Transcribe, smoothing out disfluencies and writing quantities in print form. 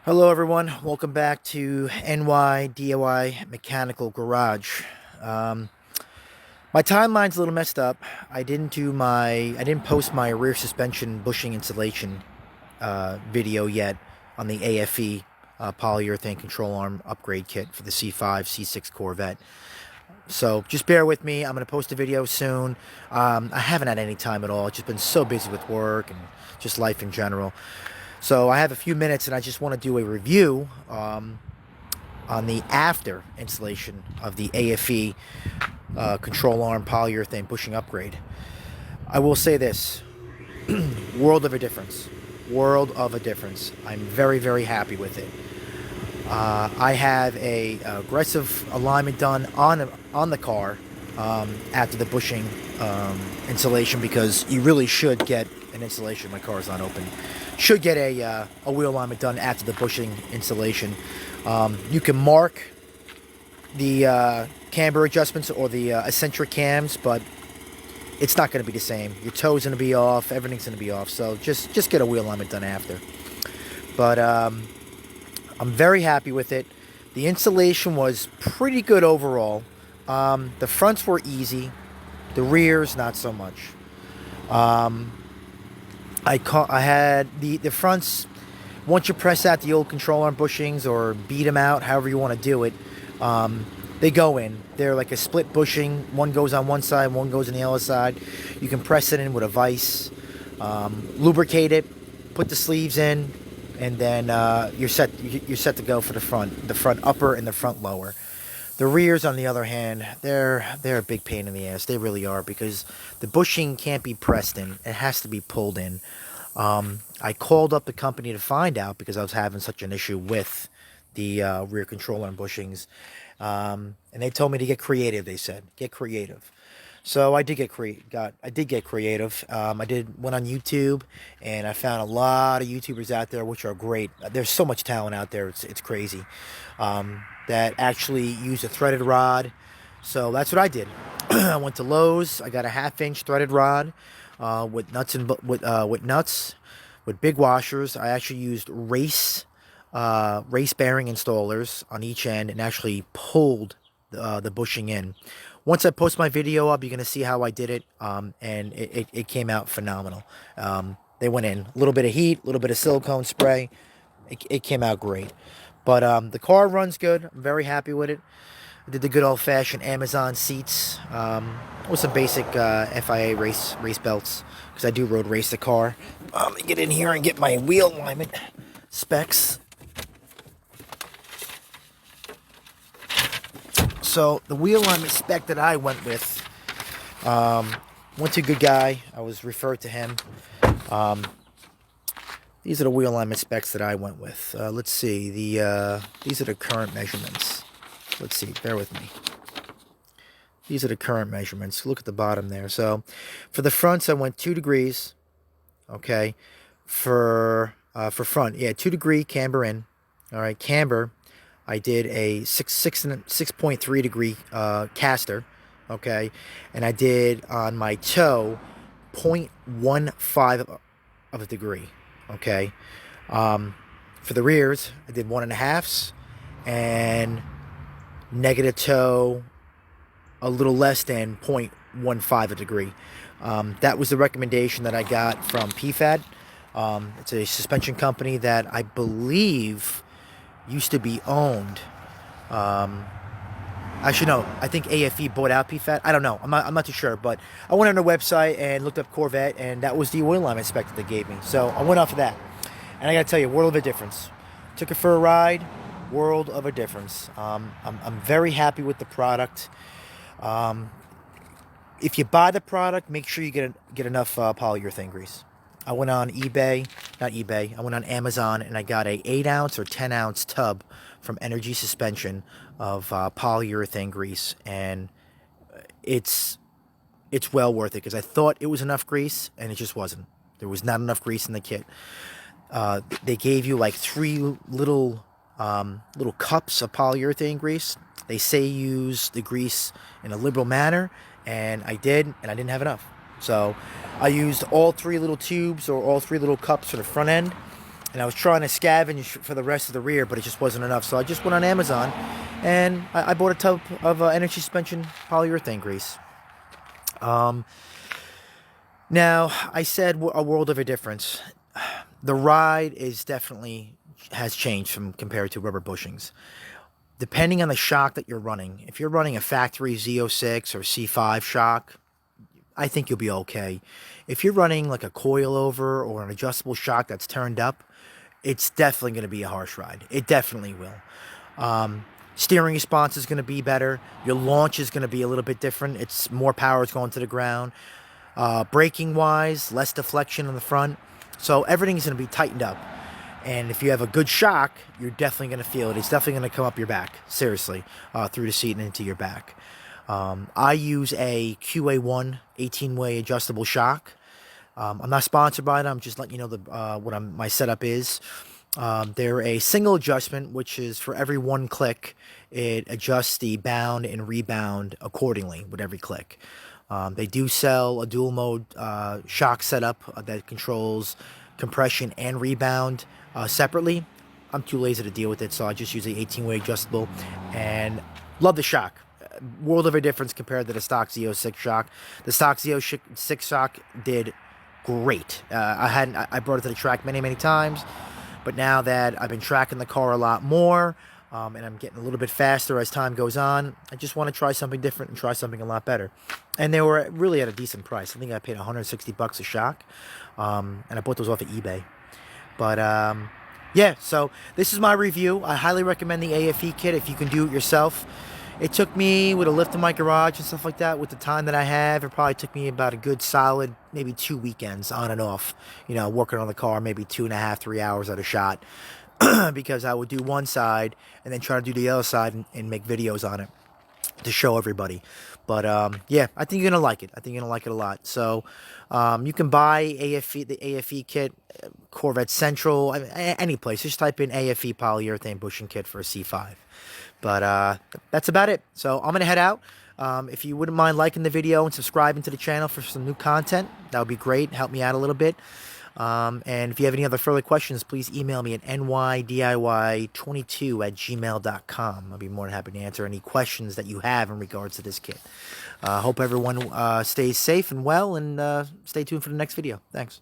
Hello everyone, welcome back to NY DIY Mechanical Garage. Um, my timeline's a little messed up. I didn't post my rear suspension bushing insulation video yet on the AFE polyurethane control arm upgrade kit for the C5, C6 Corvette. So just bear with me. I'm going to post a video soon. I haven't had any time at all. I've just been so busy with work and just life in general. So I have a few minutes and I just want to do a review on the after installation of the AFE control arm polyurethane bushing upgrade. I will say this, world of a difference. World of a difference. I'm very, very happy with it. I have a aggressive alignment done on the car after the bushing installation, because you really should get an installation. My car is not open. Should get a wheel alignment done after the bushing installation. You can mark the camber adjustments or the eccentric cams, but it's not going to be the same. Your toe's going to be off. Everything's going to be off. So just get a wheel alignment done after. But I'm very happy with it. The installation was pretty good overall. The fronts were easy. The rears, not so much. I had the fronts, once you press out the old control arm bushings or beat them out, however you want to do it, they go in. They're like a split bushing. One goes on one side, one goes on the other side. You can press it in with a vise, lubricate it, put the sleeves in, and then you're set to go for the front upper and the front lower. The rears, on the other hand, they're a big pain in the ass. They really are, because the bushing can't be pressed in. It has to be pulled in. I called up the company to find out, because I was having such an issue with the rear control arm bushings. And they told me to get creative. They said, get creative. So I did get creative. I went on YouTube, and I found a lot of YouTubers out there which are great. There's so much talent out there. It's crazy. That actually use a threaded rod. So that's what I did. I went to Lowe's. I got a 1/2-inch threaded rod with nuts with big washers. I actually used race bearing installers on each end and actually pulled the bushing in. Once I post my video up, you're going to see how I did it, and it came out phenomenal. They went in. A little bit of heat, a little bit of silicone spray. It came out great. But the car runs good. I'm very happy with it. I did the good old-fashioned Amazon seats with some basic FIA race belts, because I do road race the car. Let me get in here and get my wheel alignment specs. So the wheel alignment spec that I went with, went to a good guy. I was referred to him. These are the wheel alignment specs that I went with. Let's see. These are the current measurements. Let's see. Bear with me. These are the current measurements. Look at the bottom there. So for the fronts, I went 2 degrees. Okay. For front, yeah, 2-degree camber in. All right, camber. I did a 6.3 degree caster. Okay, and I did on my toe 0.15 of a degree. Okay, for the rears, I did 1.5s and negative toe a little less than 0.15 a degree. That was the recommendation that I got from PFAD. It's a suspension company that I believe used to be owned. Actually, no, I think AFE bought out PFAT. I don't know. I'm not too sure. But I went on their website and looked up Corvette, and that was the oil alignment spec that they gave me. So I went off of that. And I got to tell you, world of a difference. Took it for a ride. World of a difference. I'm very happy with the product. If you buy the product, make sure you get enough polyurethane grease. I went on I went on Amazon, and I got a 8-ounce or 10-ounce tub from Energy Suspension of polyurethane grease, and it's well worth it, because I thought it was enough grease, and it just wasn't. There was not enough grease in the kit. They gave you like 3 little cups of polyurethane grease. They say use the grease in a liberal manner, and I did, and I didn't have enough. So I used all 3 little tubes, or all 3 little cups for the front end, And I was trying to scavenge for the rest of the rear, but it just wasn't enough. So I just went on Amazon, and I bought a tub of energy suspension polyurethane grease. Now, I said a world of a difference. The ride has changed from compared to rubber bushings. Depending on the shock that you're running, if you're running a factory Z06 or C5 shock, I think you'll be okay. If you're running like a coilover or an adjustable shock that's turned up, it's definitely going to be a harsh ride. It definitely will. Steering response is going to be better. Your launch is going to be a little bit different. It's more power is going to the ground. Braking wise, less deflection on the front. So everything's going to be tightened up. And if you have a good shock, you're definitely going to feel it. It's definitely going to come up your back, seriously, through the seat and into your back. I use a QA1 18-way adjustable shock. I'm not sponsored by them. I'm just letting you know what my setup is. They're a single adjustment, which is for every one click, it adjusts the bound and rebound accordingly with every click. They do sell a dual mode shock setup that controls compression and rebound separately. I'm too lazy to deal with it, so I just use the 18-way adjustable and love the shock. World of a difference compared to the stock Z06 shock. The stock Z06 shock did great. I brought it to the track many times, but now that I've been tracking the car a lot more, and I'm getting a little bit faster as time goes on, I just want to try something different and try something a lot better. And they were really at a decent price. I think I paid $160 a shock, and I bought those off of eBay. But yeah, so this is my review. I highly recommend the AFE kit if you can do it yourself. It took me, with a lift in my garage and stuff like that, with the time that I have, it probably took me about a good solid, maybe 2 weekends on and off, working on the car, maybe 2.5, 3 hours at a shot, because I would do one side and then try to do the other side and make videos on it to show everybody. But yeah, I think you're going to like it. I think you're going to like it a lot. So you can buy the AFE kit, Corvette Central, any place. Just type in AFE Polyurethane Bushing Kit for a C5. But that's about it. So I'm going to head out. If you wouldn't mind liking the video and subscribing to the channel for some new content, that would be great. Help me out a little bit. And if you have any other further questions, please email me at nydiy22@gmail.com. I'll be more than happy to answer any questions that you have in regards to this kit. Hope everyone stays safe and well, and stay tuned for the next video. Thanks.